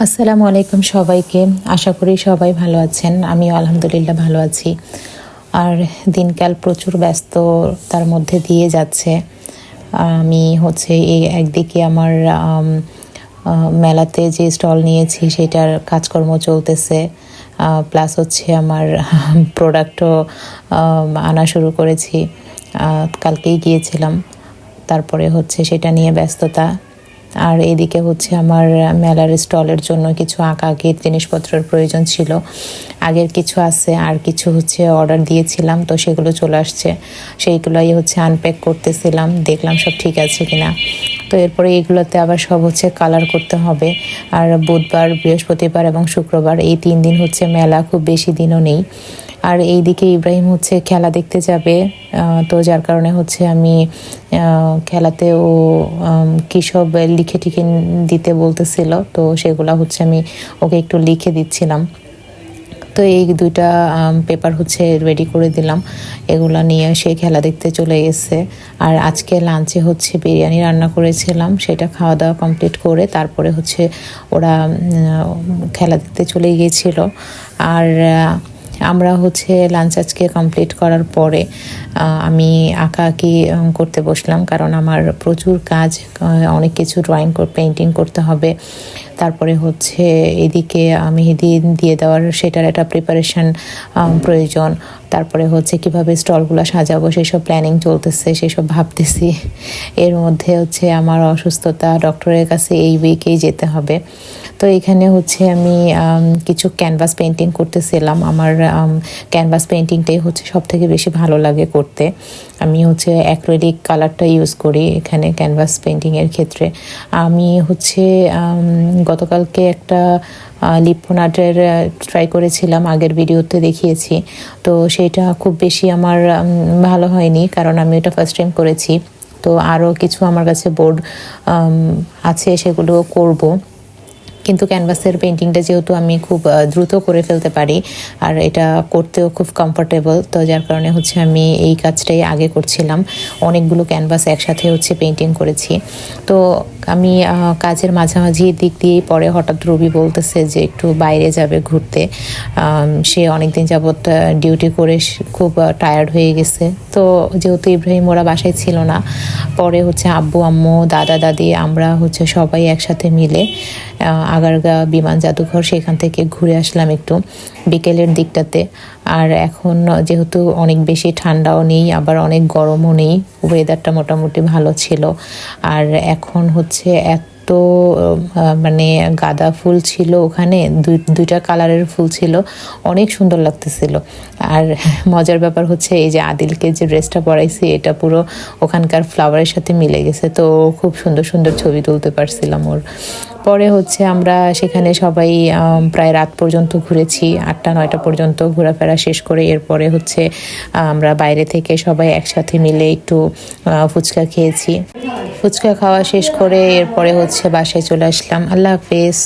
আসসালামু আলাইকুম সবাইকে। আশা করি সবাই ভালো আছেন। আমি আলহামদুলিল্লাহ ভালো আছি। আর দিনকাল প্রচুর ব্যস্ততার মধ্যে দিয়ে যাচ্ছে। আমি এই একদিকে আমার মেলাতে যে স্টল নিয়েছি সেটার কাজকর্ম চলতেছে, প্লাস আমার প্রোডাক্টও আনা শুরু করেছি। কালকেই গিয়েছিলাম, তারপরে সেটা নিয়ে ব্যস্ততা। আর এদিকে আমার মেলার স্টলের জন্য কিছু আঁকাআঁকির জিনিসপত্রের প্রয়োজন ছিল। আগের কিছু আছে, আর কিছু অর্ডার দিয়েছিলাম, তো সেগুলো চলে আসছে। সেইগুলোই আনপ্যাক করতেছিলাম, দেখলাম সব ঠিক আছে কিনা। তো এরপরে এইগুলোতে আবার সব কালার করতে হবে। আর বুধবার, বৃহস্পতিবার এবং শুক্রবার এই 3 দিন মেলা, খুব বেশি দিনও নেই। আর এইদিকে ইব্রাহিম খেলা দেখতে যাবে, তো যার কারণে আমি খেলাতে ও কী সব লিখে টিখে দিতে বলতেছিল, তো সেগুলো আমি ওকে একটু লিখে দিচ্ছিলাম। তো এই 2টা পেপার রেডি করে দিলাম, এগুলো নিয়ে সে খেলা দেখতে চলে গেছে। আর আজকে লাঞ্চে বিরিয়ানি রান্না করেছিলাম, সেটা খাওয়া দাওয়া কমপ্লিট করে তারপরে ওরা খেলা দেখতে চলে গিয়েছিল। আর আমরা লাঞ্চ আজকে কমপ্লিট করার পরে আমি আঁকাআঁকি করতে বসলাম, কারণ আমার প্রচুর কাজ, অনেক কিছু ড্রয়িং পেইন্টিং করতে হবে। তারপরে এদিকে মেহেদি দিয়ে দেওয়ার, সেটার একটা প্রিপারেশন প্রয়োজন। তারপরে কিভাবে স্টলগুলো সাজাবো সেসব প্ল্যানিং চলতেছে, সেসব ভাবতেছি। এর মধ্যে আমার অসুস্থতা, ডক্টরের কাছে এই উইকেই যেতে হবে। তো এখানে আমি কিছু ক্যানভাস পেইন্টিং করতেছিলাম। আমার ক্যানভাস পেইন্টিংটাই সব থেকে বেশি ভালো লাগে করতে। আমি অ্যাক্রিলিক কালারটা ইউজ করি এখানে ক্যানভাস পেইন্টিংয়ের ক্ষেত্রে। আমি গতকালকে একটা লিপন আর্টের ট্রাই করেছিলাম, আগের ভিডিওতে দেখিয়েছি। তো সেটা খুব বেশি আমার ভালো হয়নি, কারণ আমি এটা ফার্স্ট টাইম করেছি। তো আরও কিছু আমার কাছে বোর্ড আছে, সেগুলো করব। কিন্তু ক্যানভাসের পেইন্টিংটা যেহেতু আমি খুব দ্রুত করে ফেলতে পারি, আর এটা করতেও খুব কমফোর্টেবল, তো যার কারণে আমি এই কাজটাই আগে করছিলাম। অনেকগুলো ক্যানভাস একসাথে পেইন্টিং করেছি। তো আমি কাজের মাঝামাঝি দিক দিয়েই পরে হঠাৎ রবি বলতেছে যে একটু বাইরে যাবে ঘুরতে। সে অনেকদিন যাবৎ ডিউটি করে খুব টায়ার্ড হয়ে গেছে। তো যেহেতু ইব্রাহিম ওরা বাসায় ছিল না, পরে আব্বু আম্মু দাদা দাদি আমরা সবাই একসাথে মিলে আগারগা বিমান জাদুঘর, সেখান থেকে ঘুরে আসলাম একটু বিকেলের দিকটাতে। আর এখন যেহেতু অনেক বেশি ঠান্ডাও নেই, আবার অনেক গরমও নেই, ওয়েদারটা মোটামুটি ভালো ছিল। আর এখন এত মানে গাঁদা ফুল ছিল ওখানে, দুইটা কালারের ফুল ছিল, অনেক সুন্দর লাগতেছিল। আর মজার ব্যাপার এই যে আদিলকে যে ড্রেসটা পরাইছি, এটা পুরো ওখানকার ফ্লাওয়ারের সাথে মিলে গেছে, তো খুব সুন্দর সুন্দর ছবি তুলতে পারছিলাম ওর। পরে আমরা সেখানে সবাই প্রায় রাত পর্যন্ত ঘুরেছি, 8টা-9টা পর্যন্ত ঘোরাফেরা শেষ করে এরপরে আমরা বাইরে থেকে সবাই একসাথে মিলে একটু ফুচকা খেয়েছি। ফুচকা খাওয়া শেষ করে এরপরে বাসায় চলে আসলাম। আল্লাহ হাফেজ।